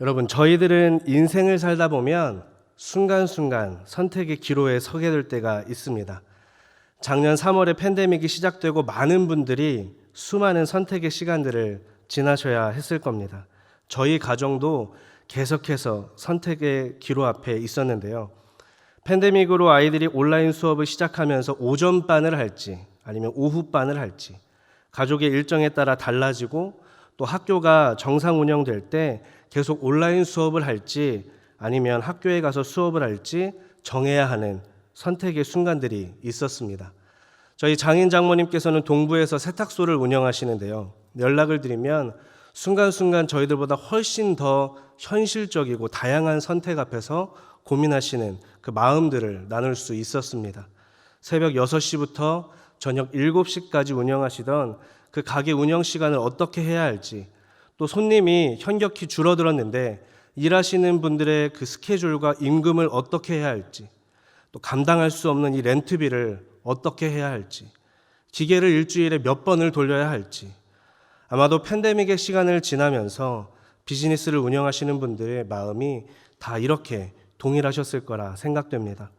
여러분, 저희들은 인생을 살다 보면 순간순간 선택의 기로에 서게 될 때가 있습니다. 작년 3월에 팬데믹이 시작되고 많은 분들이 수많은 선택의 시간들을 지나셔야 했을 겁니다. 저희 가정도 계속해서 선택의 기로 앞에 있었는데요. 팬데믹으로 아이들이 온라인 수업을 시작하면서 오전반을 할지 아니면 오후반을 할지 가족의 일정에 따라 달라지고, 또 학교가 정상 운영될 때 계속 온라인 수업을 할지 아니면 학교에 가서 수업을 할지 정해야 하는 선택의 순간들이 있었습니다. 저희 장인 장모님께서는 동부에서 세탁소를 운영하시는데요. 연락을 드리면 순간순간 저희들보다 훨씬 더 현실적이고 다양한 선택 앞에서 고민하시는 그 마음들을 나눌 수 있었습니다. 새벽 6시부터 저녁 7시까지 운영하시던 그 가게 운영 시간을 어떻게 해야 할지, 또 손님이 현격히 줄어들었는데 일하시는 분들의 그 스케줄과 임금을 어떻게 해야 할지, 또 감당할 수 없는 이 렌트비를 어떻게 해야 할지, 기계를 일주일에 몇 번을 돌려야 할지, 아마도 팬데믹의 시간을 지나면서 비즈니스를 운영하시는 분들의 마음이 다 이렇게 동일하셨을 거라 생각됩니다.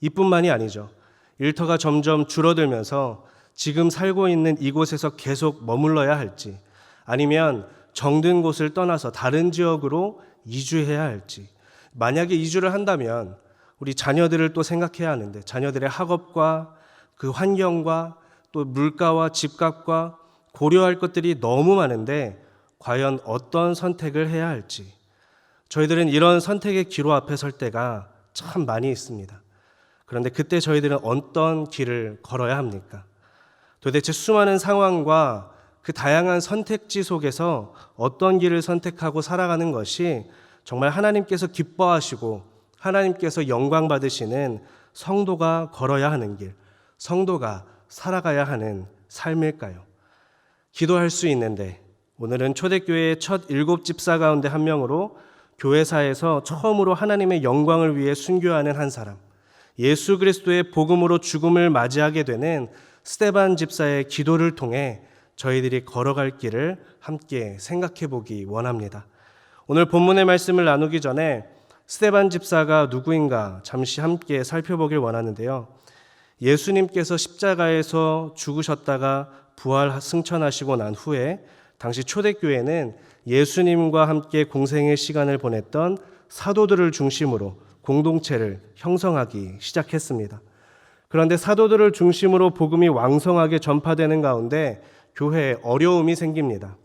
이뿐만이 아니죠. 일터가 점점 줄어들면서 지금 살고 있는 이곳에서 계속 머물러야 할지, 아니면 정든 곳을 떠나서 다른 지역으로 이주해야 할지, 만약에 이주를 한다면 우리 자녀들을 또 생각해야 하는데 자녀들의 학업과 그 환경과 또 물가와 집값과 고려할 것들이 너무 많은데 과연 어떤 선택을 해야 할지, 저희들은 이런 선택의 기로 앞에 설 때가 참 많이 있습니다. 그런데 그때 저희들은 어떤 길을 걸어야 합니까? 도대체 수많은 상황과 그 다양한 선택지 속에서 어떤 길을 선택하고 살아가는 것이 정말 하나님께서 기뻐하시고 하나님께서 영광 받으시는 성도가 걸어야 하는 길, 성도가 살아가야 하는 삶일까요? 기도할 수 있는데 오늘은 초대교회의 첫 7집사 가운데 한 명으로 교회사에서 처음으로 하나님의 영광을 위해 순교하는 한 사람, 예수 그리스도의 복음으로 죽음을 맞이하게 되는 스데반 집사의 기도를 통해 저희들이 걸어갈 길을 함께 생각해 보기 원합니다. 오늘 본문의 말씀을 나누기 전에 스데반 집사가 누구인가 잠시 함께 살펴보길 원하는데요. 예수님께서 십자가에서 죽으셨다가 부활 승천하시고 난 후에 당시 초대교회는 예수님과 함께 공생의 시간을 보냈던 사도들을 중심으로 공동체를 형성하기 시작했습니다. 그런데 사도들을 중심으로 복음이 왕성하게 전파되는 가운데 교회에 어려움이 생깁니다.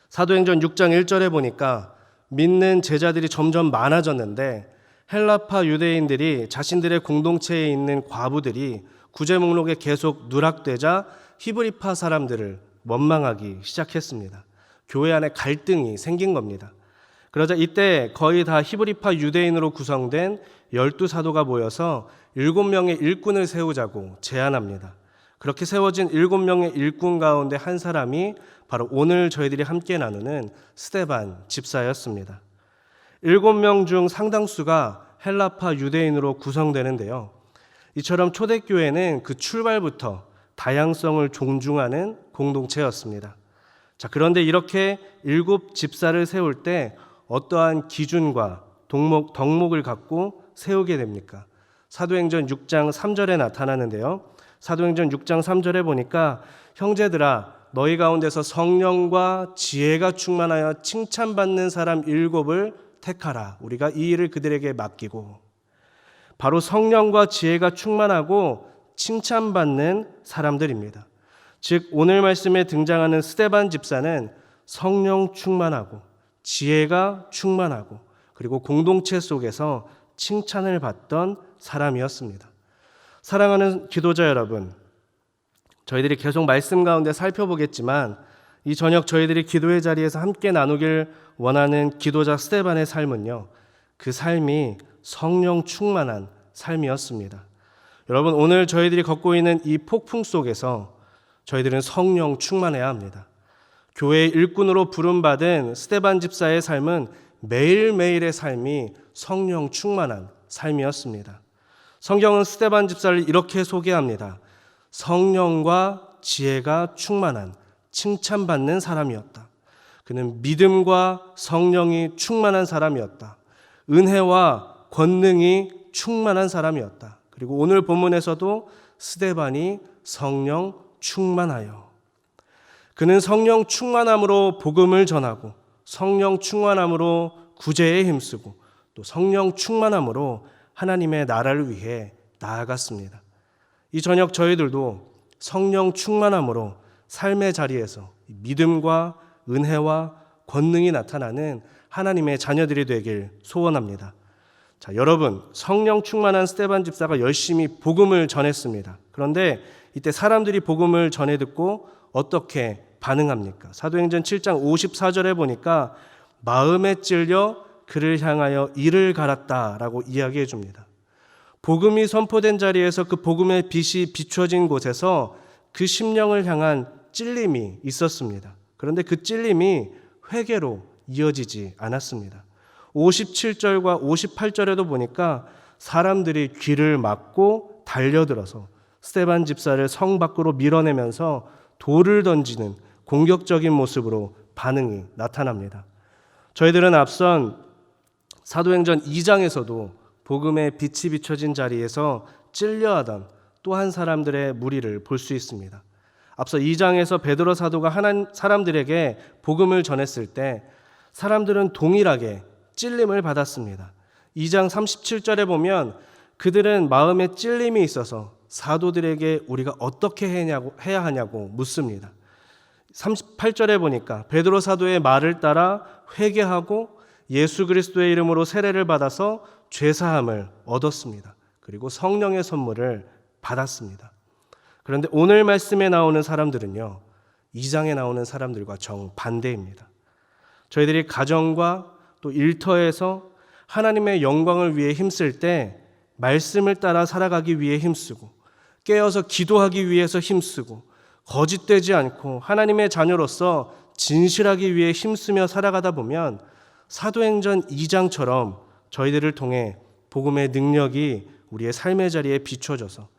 사도행전 6장 1절에 보니까 믿는 제자들이 점점 많아졌는데 헬라파 유대인들이 자신들의 공동체에 있는 과부들이 구제 목록에 계속 누락되자 히브리파 사람들을 원망하기 시작했습니다. 교회 안에 갈등이 생긴 겁니다. 그러자 이때 거의 다 히브리파 유대인으로 구성된 12사도가 모여서 7명의 일꾼을 세우자고 제안합니다. 그렇게 세워진 7명의 일꾼 가운데 한 사람이 바로 오늘 저희들이 함께 나누는 스데반 집사였습니다. 7명 중 상당수가 헬라파 유대인으로 구성되는데요. 이처럼 초대교회는 그 출발부터 다양성을 존중하는 공동체였습니다. 자, 그런데 이렇게 7집사를 세울 때 어떠한 기준과 덕목을 갖고 세우게 됩니까? 사도행전 6장 3절에 나타나는데요. 사도행전 6장 3절에 보니까 형제들아 너희 가운데서 성령과 지혜가 충만하여 칭찬받는 사람 7을 택하라. 우리가 이 일을 그들에게 맡기고, 바로 성령과 지혜가 충만하고 칭찬받는 사람들입니다. 즉 오늘 말씀에 등장하는 스데반 집사는 성령 충만하고 지혜가 충만하고 그리고 공동체 속에서 칭찬을 받던 사람이었습니다. 사랑하는 기도자 여러분, 저희들이 계속 말씀 가운데 살펴보겠지만 이 저녁 저희들이 기도의 자리에서 함께 나누길 원하는 기도자 스데반의 삶은요, 그 삶이 성령 충만한 삶이었습니다. 여러분, 오늘 저희들이 걷고 있는 이 폭풍 속에서 저희들은 성령 충만해야 합니다. 교회의 일꾼으로 부름받은 스데반 집사의 삶은 매일매일의 삶이 성령 충만한 삶이었습니다. 성경은 스데반 집사를 이렇게 소개합니다. 성령과 지혜가 충만한 칭찬받는 사람이었다. 그는 믿음과 성령이 충만한 사람이었다. 은혜와 권능이 충만한 사람이었다. 그리고 오늘 본문에서도 스데반이 성령 충만하여. 그는 성령 충만함으로 복음을 전하고 성령 충만함으로 구제에 힘쓰고 또 성령 충만함으로 하나님의 나라를 위해 나아갔습니다. 이 저녁 저희들도 성령 충만함으로 삶의 자리에서 믿음과 은혜와 권능이 나타나는 하나님의 자녀들이 되길 소원합니다. 자, 여러분, 성령 충만한 스데반 집사가 열심히 복음을 전했습니다. 그런데 이때 사람들이 복음을 전해 듣고 어떻게 반응합니까? 사도행전 7장 54절에 보니까 마음에 찔려 그를 향하여 이를 갈았다라고 이야기해 줍니다. 복음이 선포된 자리에서 그 복음의 빛이 비춰진 곳에서 그 심령을 향한 찔림이 있었습니다. 그런데 그 찔림이 회개로 이어지지 않았습니다. 57절과 58절에도 보니까 사람들이 귀를 막고 달려들어서 스데반 집사를 성 밖으로 밀어내면서 돌을 던지는 공격적인 모습으로 반응이 나타납니다. 저희들은 앞선 사도행전 2장에서도 복음의 빛이 비춰진 자리에서 찔려하던 또 한 사람들의 무리를 볼 수 있습니다. 앞서 2장에서 베드로 사도가 사람들에게 복음을 전했을 때 사람들은 동일하게 찔림을 받았습니다. 2장 37절에 보면 그들은 마음에 찔림이 있어서 사도들에게 우리가 어떻게 해야 하냐고 묻습니다. 38절에 보니까 베드로 사도의 말을 따라 회개하고 예수 그리스도의 이름으로 세례를 받아서 죄사함을 얻었습니다. 그리고 성령의 선물을 받았습니다. 그런데 오늘 말씀에 나오는 사람들은요, 2장에 나오는 사람들과 정반대입니다. 저희들이 가정과 또 일터에서 하나님의 영광을 위해 힘쓸 때 말씀을 따라 살아가기 위해 힘쓰고 깨어서 기도하기 위해서 힘쓰고 거짓되지 않고 하나님의 자녀로서 진실하기 위해 힘쓰며 살아가다 보면 사도행전 2장처럼 저희들을 통해 복음의 능력이 우리의 삶의 자리에 비춰져서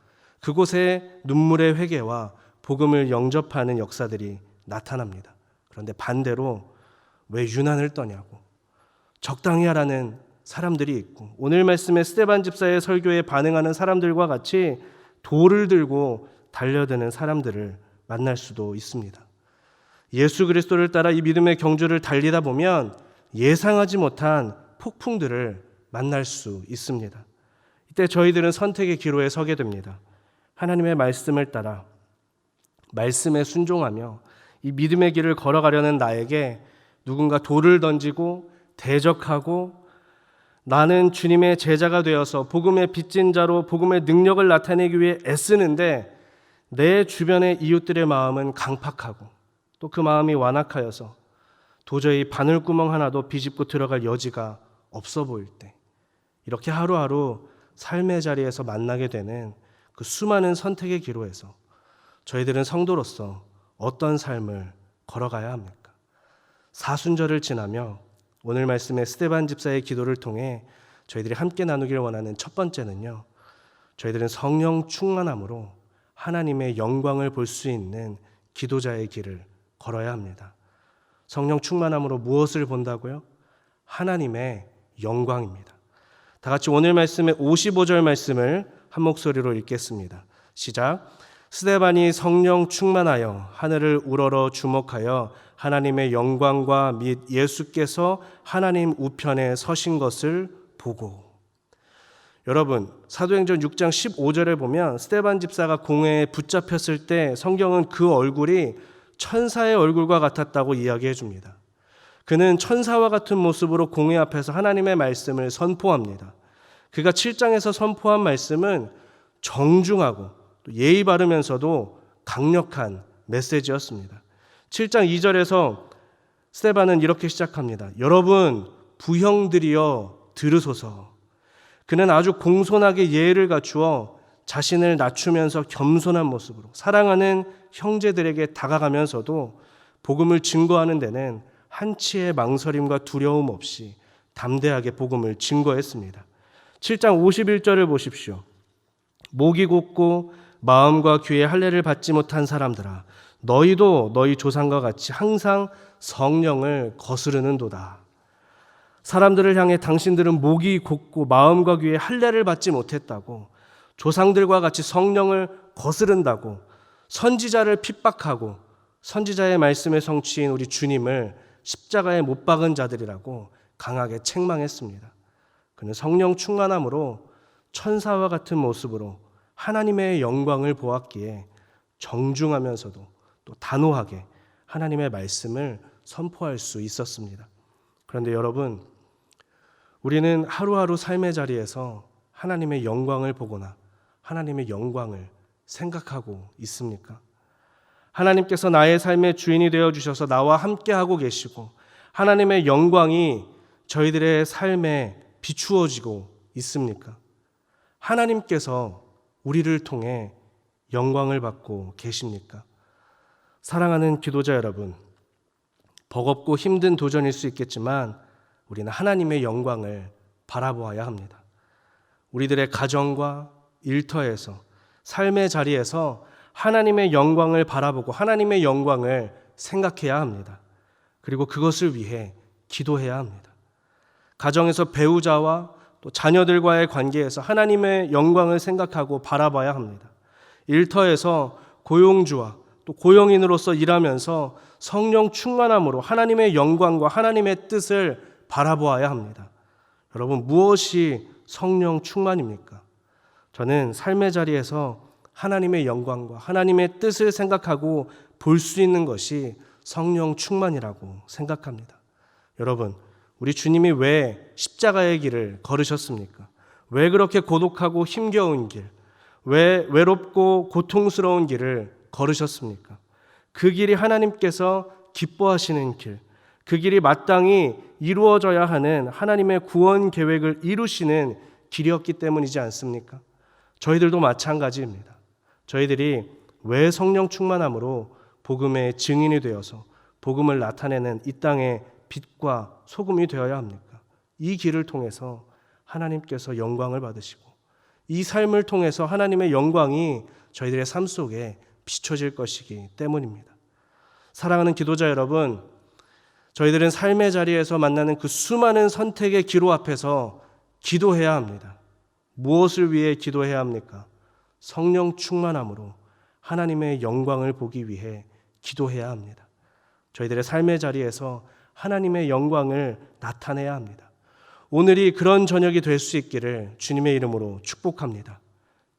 그곳에 눈물의 회개와 복음을 영접하는 역사들이 나타납니다. 그런데 반대로 왜 유난을 떠냐고 적당히 하라는 사람들이 있고 오늘 말씀의 스데반 집사의 설교에 반응하는 사람들과 같이 돌을 들고 달려드는 사람들을 만날 수도 있습니다. 예수 그리스도를 따라 이 믿음의 경주를 달리다 보면 예상하지 못한 폭풍들을 만날 수 있습니다. 이때 저희들은 선택의 기로에 서게 됩니다. 하나님의 말씀을 따라 말씀에 순종하며 이 믿음의 길을 걸어가려는 나에게 누군가 돌을 던지고 대적하고 나는 주님의 제자가 되어서 복음의 빚진 자로 복음의 능력을 나타내기 위해 애쓰는데 내 주변의 이웃들의 마음은 강팍하고 또 그 마음이 완악하여서 도저히 바늘구멍 하나도 비집고 들어갈 여지가 없어 보일 때 이렇게 하루하루 삶의 자리에서 만나게 되는 그 수많은 선택의 기로에서 저희들은 성도로서 어떤 삶을 걸어가야 합니까? 사순절을 지나며 오늘 말씀의 스데반 집사의 기도를 통해 저희들이 함께 나누길 원하는 첫 번째는요, 저희들은 성령 충만함으로 하나님의 영광을 볼 수 있는 기도자의 길을 걸어야 합니다. 성령 충만함으로 무엇을 본다고요? 하나님의 영광입니다. 다 같이 오늘 말씀의 55절 말씀을 한 목소리로 읽겠습니다. 시작. 스데반이 성령 충만하여 하늘을 우러러 주목하여 하나님의 영광과 및 예수께서 하나님 우편에 서신 것을 보고. 여러분, 사도행전 6장 15절에 보면 스데반 집사가 공회에 붙잡혔을 때 성경은 그 얼굴이 천사의 얼굴과 같았다고 이야기해 줍니다. 그는 천사와 같은 모습으로 공회 앞에서 하나님의 말씀을 선포합니다. 그가 7장에서 선포한 말씀은 정중하고 예의 바르면서도 강력한 메시지였습니다. 7장 2절에서 스데반은 이렇게 시작합니다. 여러분 부형들이여 들으소서. 그는 아주 공손하게 예의를 갖추어 자신을 낮추면서 겸손한 모습으로 사랑하는 형제들에게 다가가면서도 복음을 증거하는 데는 한치의 망설임과 두려움 없이 담대하게 복음을 증거했습니다. 7장 51절을 보십시오. 목이 곧고 마음과 귀의 할례를 받지 못한 사람들아, 너희도 너희 조상과 같이 항상 성령을 거스르는도다. 사람들을 향해 당신들은 목이 곧고 마음과 귀의 할례를 받지 못했다고, 조상들과 같이 성령을 거스른다고, 선지자를 핍박하고 선지자의 말씀의 성취인 우리 주님을 십자가에 못 박은 자들이라고 강하게 책망했습니다. 그는 성령 충만함으로 천사와 같은 모습으로 하나님의 영광을 보았기에 정중하면서도 또 단호하게 하나님의 말씀을 선포할 수 있었습니다. 그런데 여러분, 우리는 하루하루 삶의 자리에서 하나님의 영광을 보거나 하나님의 영광을 생각하고 있습니까? 하나님께서 나의 삶의 주인이 되어주셔서 나와 함께하고 계시고 하나님의 영광이 저희들의 삶에 비추어지고 있습니까? 하나님께서 우리를 통해 영광을 받고 계십니까? 사랑하는 기도자 여러분, 버겁고 힘든 도전일 수 있겠지만 우리는 하나님의 영광을 바라보아야 합니다. 우리들의 가정과 일터에서, 삶의 자리에서 하나님의 영광을 바라보고 하나님의 영광을 생각해야 합니다. 그리고 그것을 위해 기도해야 합니다. 가정에서 배우자와 또 자녀들과의 관계에서 하나님의 영광을 생각하고 바라봐야 합니다. 일터에서 고용주와 또 고용인으로서 일하면서 성령 충만함으로 하나님의 영광과 하나님의 뜻을 바라보아야 합니다. 여러분, 무엇이 성령 충만입니까? 저는 삶의 자리에서 하나님의 영광과 하나님의 뜻을 생각하고 볼 수 있는 것이 성령 충만이라고 생각합니다. 여러분, 우리 주님이 왜 십자가의 길을 걸으셨습니까? 왜 그렇게 고독하고 힘겨운 길, 왜 외롭고 고통스러운 길을 걸으셨습니까? 그 길이 하나님께서 기뻐하시는 길, 그 길이 마땅히 이루어져야 하는 하나님의 구원 계획을 이루시는 길이었기 때문이지 않습니까? 저희들도 마찬가지입니다. 저희들이 왜 성령 충만함으로 복음의 증인이 되어서 복음을 나타내는 이 땅의 빛과 소금이 되어야 합니까? 이 길을 통해서 하나님께서 영광을 받으시고 이 삶을 통해서 하나님의 영광이 저희들의 삶 속에 비춰질 것이기 때문입니다. 사랑하는 기도자 여러분, 저희들은 삶의 자리에서 만나는 그 수많은 선택의 기로 앞에서 기도해야 합니다. 무엇을 위해 기도해야 합니까? 성령 충만함으로 하나님의 영광을 보기 위해 기도해야 합니다. 저희들의 삶의 자리에서 하나님의 영광을 나타내야 합니다. 오늘이 그런 저녁이 될 수 있기를 주님의 이름으로 축복합니다.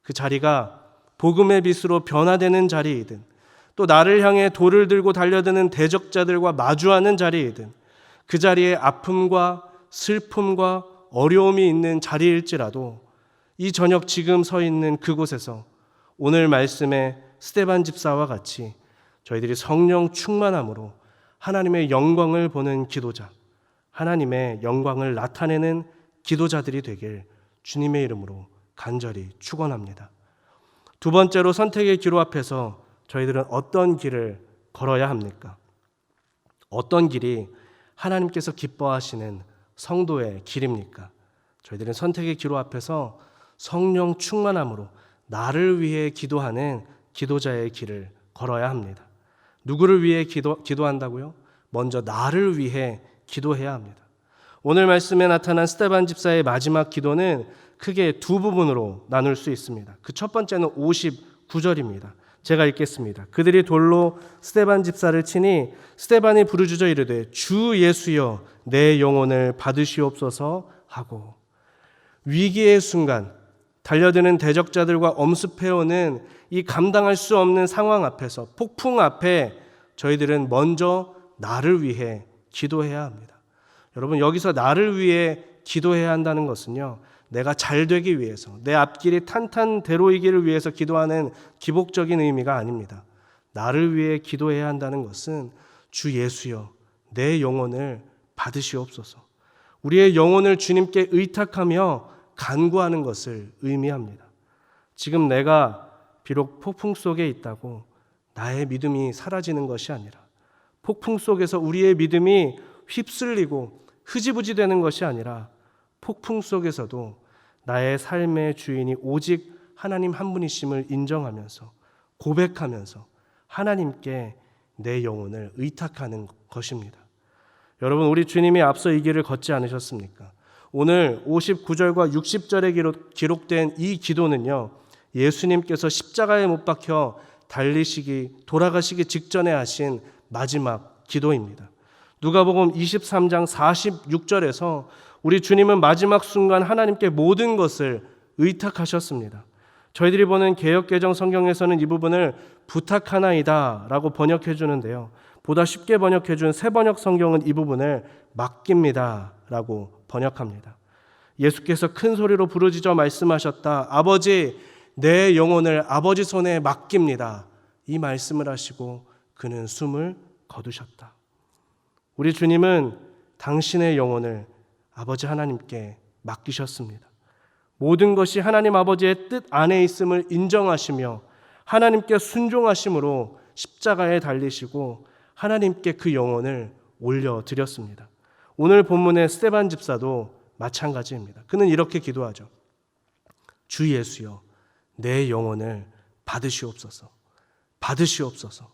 그 자리가 복음의 빛으로 변화되는 자리이든 또 나를 향해 돌을 들고 달려드는 대적자들과 마주하는 자리이든 그 자리에 아픔과 슬픔과 어려움이 있는 자리일지라도 이 저녁 지금 서 있는 그곳에서 오늘 말씀의 스데반 집사와 같이 저희들이 성령 충만함으로 하나님의 영광을 보는 기도자, 하나님의 영광을 나타내는 기도자들이 되길 주님의 이름으로 간절히 축원합니다. 두 번째로 선택의 기로 앞에서 저희들은 어떤 길을 걸어야 합니까? 어떤 길이 하나님께서 기뻐하시는 성도의 길입니까? 저희들은 선택의 기로 앞에서 성령 충만함으로 나를 위해 기도하는 기도자의 길을 걸어야 합니다. 누구를 위해 기도한다고요? 먼저 나를 위해 기도해야 합니다. 오늘 말씀에 나타난 스데반 집사의 마지막 기도는 크게 두 부분으로 나눌 수 있습니다. 그 첫 번째는 59절입니다. 제가 읽겠습니다. 그들이 돌로 스데반 집사를 치니 스데반이 부르짖어 이르되 주 예수여 내 영혼을 받으시옵소서 하고, 위기의 순간 달려드는 대적자들과 엄습해오는 이 감당할 수 없는 상황 앞에서, 폭풍 앞에 저희들은 먼저 나를 위해 기도해야 합니다. 여러분, 여기서 나를 위해 기도해야 한다는 것은요, 내가 잘 되기 위해서, 내 앞길이 탄탄대로이기를 위해서 기도하는 기복적인 의미가 아닙니다. 나를 위해 기도해야 한다는 것은 주 예수여 내 영혼을 받으시옵소서, 우리의 영혼을 주님께 의탁하며 간구하는 것을 의미합니다. 지금 내가 비록 폭풍 속에 있다고 나의 믿음이 사라지는 것이 아니라, 폭풍 속에서 우리의 믿음이 휩쓸리고 흐지부지 되는 것이 아니라, 폭풍 속에서도 나의 삶의 주인이 오직 하나님 한 분이심을 인정하면서 고백하면서 하나님께 내 영혼을 의탁하는 것입니다. 여러분, 우리 주님이 앞서 이 길을 걷지 않으셨습니까? 오늘 59절과 60절에 기록된 이 기도는요, 예수님께서 십자가에 못 박혀 돌아가시기 직전에 하신 마지막 기도입니다. 누가복음 23장 46절에서 우리 주님은 마지막 순간 하나님께 모든 것을 의탁하셨습니다. 저희들이 보는 개역개정 성경에서는 이 부분을 부탁하나이다 라고 번역해 주는데요, 보다 쉽게 번역해 준 새번역 성경은 이 부분을 맡깁니다 라고 번역합니다. 예수께서 큰 소리로 부르짖어 말씀하셨다. 아버지, 내 영혼을 아버지 손에 맡깁니다. 이 말씀을 하시고 그는 숨을 거두셨다. 우리 주님은 당신의 영혼을 아버지 하나님께 맡기셨습니다. 모든 것이 하나님 아버지의 뜻 안에 있음을 인정하시며 하나님께 순종하심으로 십자가에 달리시고 하나님께 그 영혼을 올려드렸습니다. 오늘 본문의 스데반 집사도 마찬가지입니다. 그는 이렇게 기도하죠. 주 예수여, 내 영혼을 받으시옵소서. 받으시옵소서.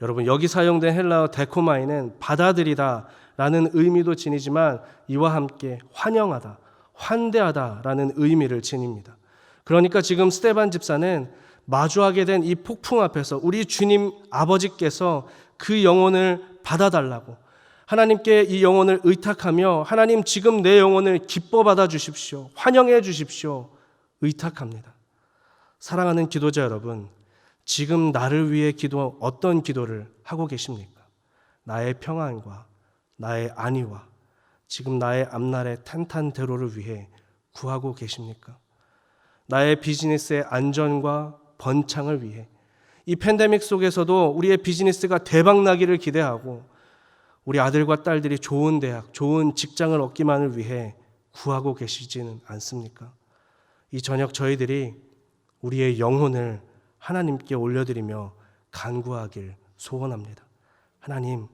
여러분, 여기 사용된 헬라어 데코마이는 받아들이다 라는 의미도 지니지만 이와 함께 환영하다, 환대하다 라는 의미를 지닙니다. 그러니까 지금 스데반 집사는 마주하게 된 이 폭풍 앞에서 우리 주님 아버지께서 그 영혼을 받아달라고 하나님께 이 영혼을 의탁하며 하나님, 지금 내 영혼을 기뻐 받아 주십시오. 환영해 주십시오. 의탁합니다. 사랑하는 기도자 여러분, 지금 나를 위해 어떤 기도를 하고 계십니까? 나의 평안과 나의 안위와 지금 나의 앞날의 탄탄대로를 위해 구하고 계십니까? 나의 비즈니스의 안전과 번창을 위해 이 팬데믹 속에서도 우리의 비즈니스가 대박나기를 기대하고 우리 아들과 딸들이 좋은 대학, 좋은 직장을 얻기만을 위해 구하고 계시지는 않습니까? 이 저녁 저희들이 우리의 영혼을 하나님께 올려드리며 간구하길 소원합니다. 하나님,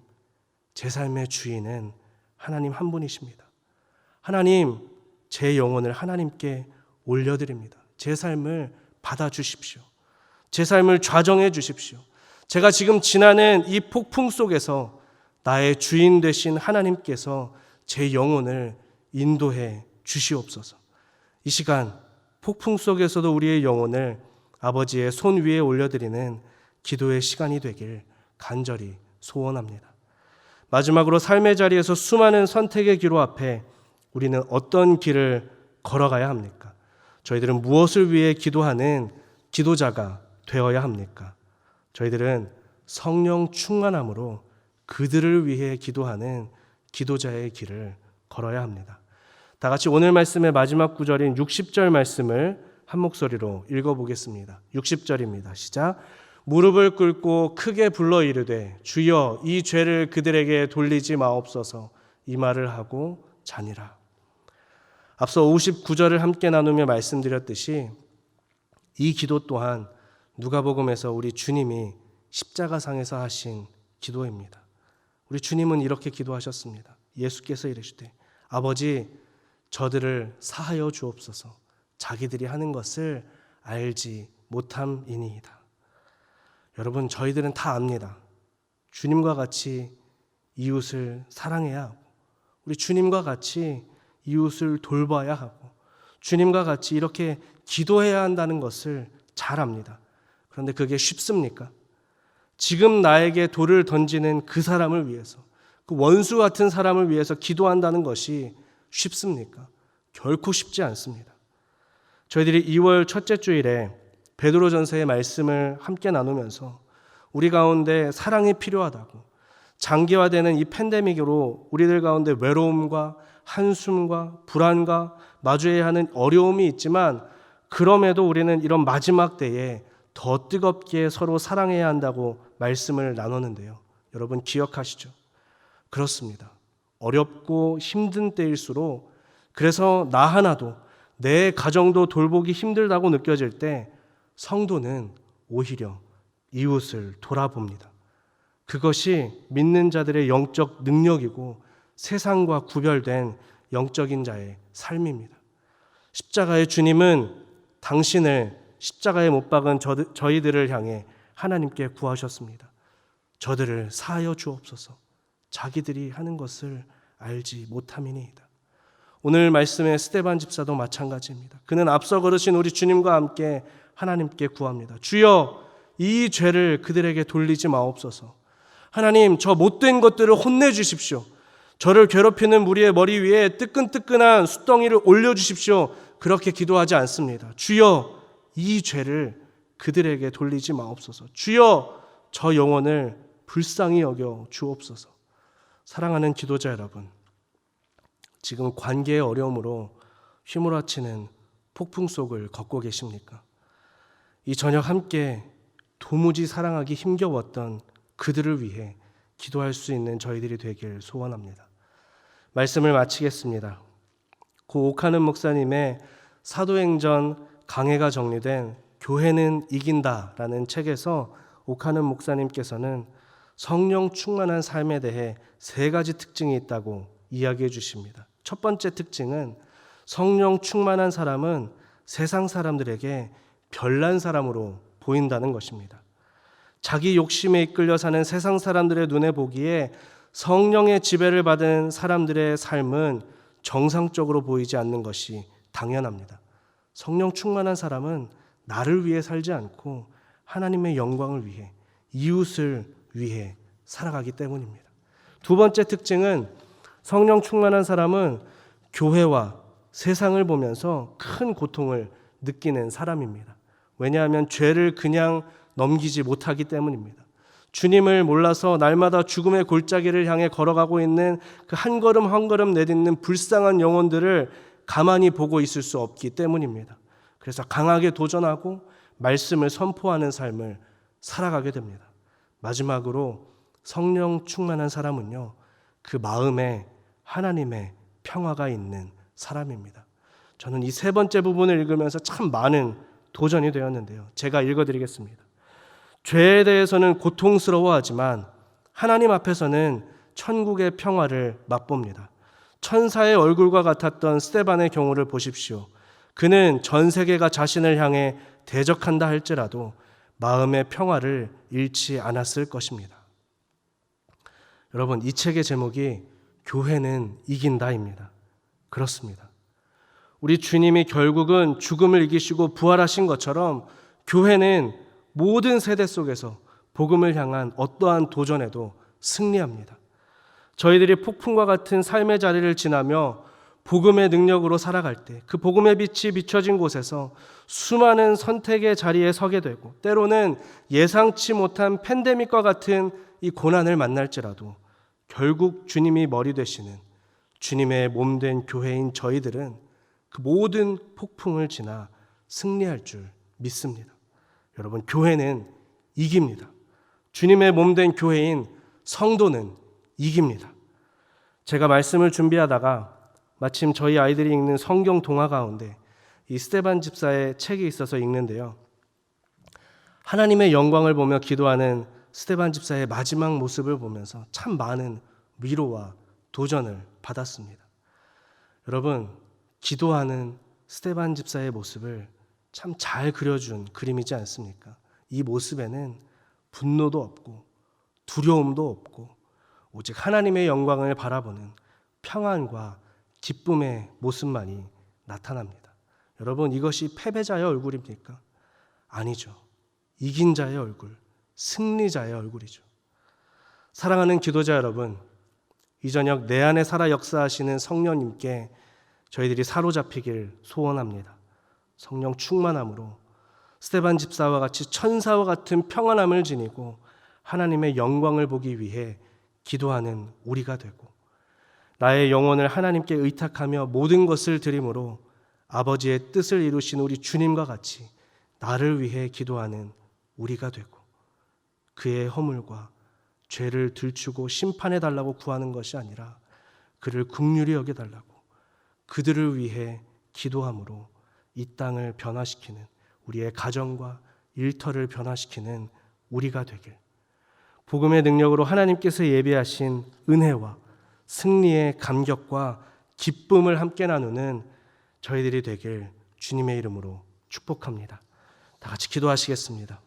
제 삶의 주인은 하나님 한 분이십니다. 하나님, 제 영혼을 하나님께 올려드립니다. 제 삶을 받아주십시오. 제 삶을 좌정해 주십시오. 제가 지금 지나는 이 폭풍 속에서 나의 주인 되신 하나님께서 제 영혼을 인도해 주시옵소서. 이 시간 폭풍 속에서도 우리의 영혼을 아버지의 손 위에 올려드리는 기도의 시간이 되길 간절히 소원합니다. 마지막으로 삶의 자리에서 수많은 선택의 기로 앞에 우리는 어떤 길을 걸어가야 합니까? 저희들은 무엇을 위해 기도하는 기도자가 되어야 합니까? 저희들은 성령 충만함으로 그들을 위해 기도하는 기도자의 길을 걸어야 합니다. 다 같이 오늘 말씀의 마지막 구절인 60절 말씀을 한 목소리로 읽어보겠습니다. 60절입니다. 시작. 무릎을 꿇고 크게 불러 이르되 주여 이 죄를 그들에게 돌리지 마옵소서. 이 말을 하고 자니라. 앞서 59절을 함께 나누며 말씀드렸듯이 이 기도 또한 누가복음에서 우리 주님이 십자가상에서 하신 기도입니다. 우리 주님은 이렇게 기도하셨습니다. 예수께서 이르시되 아버지, 저들을 사하여 주옵소서. 자기들이 하는 것을 알지 못함이니이다. 여러분, 저희들은 다 압니다. 주님과 같이 이웃을 사랑해야 하고 우리 주님과 같이 이웃을 돌봐야 하고 주님과 같이 이렇게 기도해야 한다는 것을 잘 압니다. 그런데 그게 쉽습니까? 지금 나에게 돌을 던지는 그 사람을 위해서, 그 원수 같은 사람을 위해서 기도한다는 것이 쉽습니까? 결코 쉽지 않습니다. 저희들이 2월 첫째 주일에 베드로전서의 말씀을 함께 나누면서 우리 가운데 사랑이 필요하다고, 장기화되는 이 팬데믹으로 우리들 가운데 외로움과 한숨과 불안과 마주해야 하는 어려움이 있지만 그럼에도 우리는 이런 마지막 때에 더 뜨겁게 서로 사랑해야 한다고 말씀을 나눴는데요. 여러분 기억하시죠? 그렇습니다. 어렵고 힘든 때일수록, 그래서 나 하나도 내 가정도 돌보기 힘들다고 느껴질 때 성도는 오히려 이웃을 돌아봅니다. 그것이 믿는 자들의 영적 능력이고 세상과 구별된 영적인 자의 삶입니다. 십자가의 주님은 당신을 십자가에 못 박은 저희들을 향해 하나님께 구하셨습니다. 저들을 사하여 주옵소서. 자기들이 하는 것을 알지 못함이니이다. 오늘 말씀의 스데반 집사도 마찬가지입니다. 그는 앞서 걸으신 우리 주님과 함께 하나님께 구합니다. 주여, 이 죄를 그들에게 돌리지 마옵소서. 하나님, 저 못된 것들을 혼내주십시오. 저를 괴롭히는 무리의 머리 위에 뜨끈뜨끈한 숯덩이를 올려주십시오. 그렇게 기도하지 않습니다. 주여, 이 죄를 그들에게 돌리지 마옵소서. 주여, 저 영혼을 불쌍히 여겨 주옵소서. 사랑하는 기도자 여러분, 지금 관계의 어려움으로 휘몰아치는 폭풍 속을 걷고 계십니까? 이 저녁 함께 도무지 사랑하기 힘겨웠던 그들을 위해 기도할 수 있는 저희들이 되길 소원합니다. 말씀을 마치겠습니다. 고 오카는 목사님의 사도행전 강해가 정리된 교회는 이긴다라는 책에서 오카는 목사님께서는 성령 충만한 삶에 대해 3가지 특징이 있다고 이야기해 주십니다. 첫 번째 특징은 성령 충만한 사람은 세상 사람들에게 별난 사람으로 보인다는 것입니다. 자기 욕심에 이끌려 사는 세상 사람들의 눈에 보기에 성령의 지배를 받은 사람들의 삶은 정상적으로 보이지 않는 것이 당연합니다. 성령 충만한 사람은 나를 위해 살지 않고 하나님의 영광을 위해, 이웃을 위해 살아가기 때문입니다. 두 번째 특징은 성령 충만한 사람은 교회와 세상을 보면서 큰 고통을 느끼는 사람입니다. 왜냐하면 죄를 그냥 넘기지 못하기 때문입니다. 주님을 몰라서 날마다 죽음의 골짜기를 향해 걸어가고 있는 그 한 걸음 한 걸음 내딛는 불쌍한 영혼들을 가만히 보고 있을 수 없기 때문입니다. 그래서 강하게 도전하고 말씀을 선포하는 삶을 살아가게 됩니다. 마지막으로 성령 충만한 사람은요, 그 마음에 하나님의 평화가 있는 사람입니다. 저는 이 3번째 부분을 읽으면서 참 많은 도전이 되었는데요. 제가 읽어드리겠습니다. 죄에 대해서는 고통스러워하지만 하나님 앞에서는 천국의 평화를 맛봅니다. 천사의 얼굴과 같았던 스데반의 경우를 보십시오. 그는 전 세계가 자신을 향해 대적한다 할지라도 마음의 평화를 잃지 않았을 것입니다. 여러분, 이 책의 제목이 교회는 이긴다입니다. 그렇습니다. 우리 주님이 결국은 죽음을 이기시고 부활하신 것처럼 교회는 모든 세대 속에서 복음을 향한 어떠한 도전에도 승리합니다. 저희들이 폭풍과 같은 삶의 자리를 지나며 복음의 능력으로 살아갈 때 그 복음의 빛이 비춰진 곳에서 수많은 선택의 자리에 서게 되고 때로는 예상치 못한 팬데믹과 같은 이 고난을 만날지라도 결국 주님이 머리 되시는 주님의 몸된 교회인 저희들은 그 모든 폭풍을 지나 승리할 줄 믿습니다. 여러분, 교회는 이깁니다. 주님의 몸된 교회인 성도는 이깁니다. 제가 말씀을 준비하다가 마침 저희 아이들이 읽는 성경 동화 가운데 이 스데반 집사의 책이 있어서 읽는데요. 하나님의 영광을 보며 기도하는 스데반 집사의 마지막 모습을 보면서 참 많은 위로와 도전을 받았습니다. 여러분, 기도하는 스데반 집사의 모습을 참 잘 그려준 그림이지 않습니까? 이 모습에는 분노도 없고 두려움도 없고 오직 하나님의 영광을 바라보는 평안과 기쁨의 모습만이 나타납니다. 여러분, 이것이 패배자의 얼굴입니까? 아니죠. 이긴 자의 얼굴, 승리자의 얼굴이죠. 사랑하는 기도자 여러분, 이 저녁 내 안에 살아 역사하시는 성령님께 저희들이 사로잡히길 소원합니다. 성령 충만함으로 스데반 집사와 같이 천사와 같은 평안함을 지니고 하나님의 영광을 보기 위해 기도하는 우리가 되고 나의 영혼을 하나님께 의탁하며 모든 것을 드림으로 아버지의 뜻을 이루신 우리 주님과 같이 나를 위해 기도하는 우리가 되고 그의 허물과 죄를 들추고 심판해달라고 구하는 것이 아니라 그를 긍휼히 여겨달라고 그들을 위해 기도함으로 이 땅을 변화시키는 우리의 가정과 일터를 변화시키는 우리가 되길, 복음의 능력으로 하나님께서 예비하신 은혜와 승리의 감격과 기쁨을 함께 나누는 저희들이 되길 주님의 이름으로 축복합니다. 다 같이 기도하시겠습니다.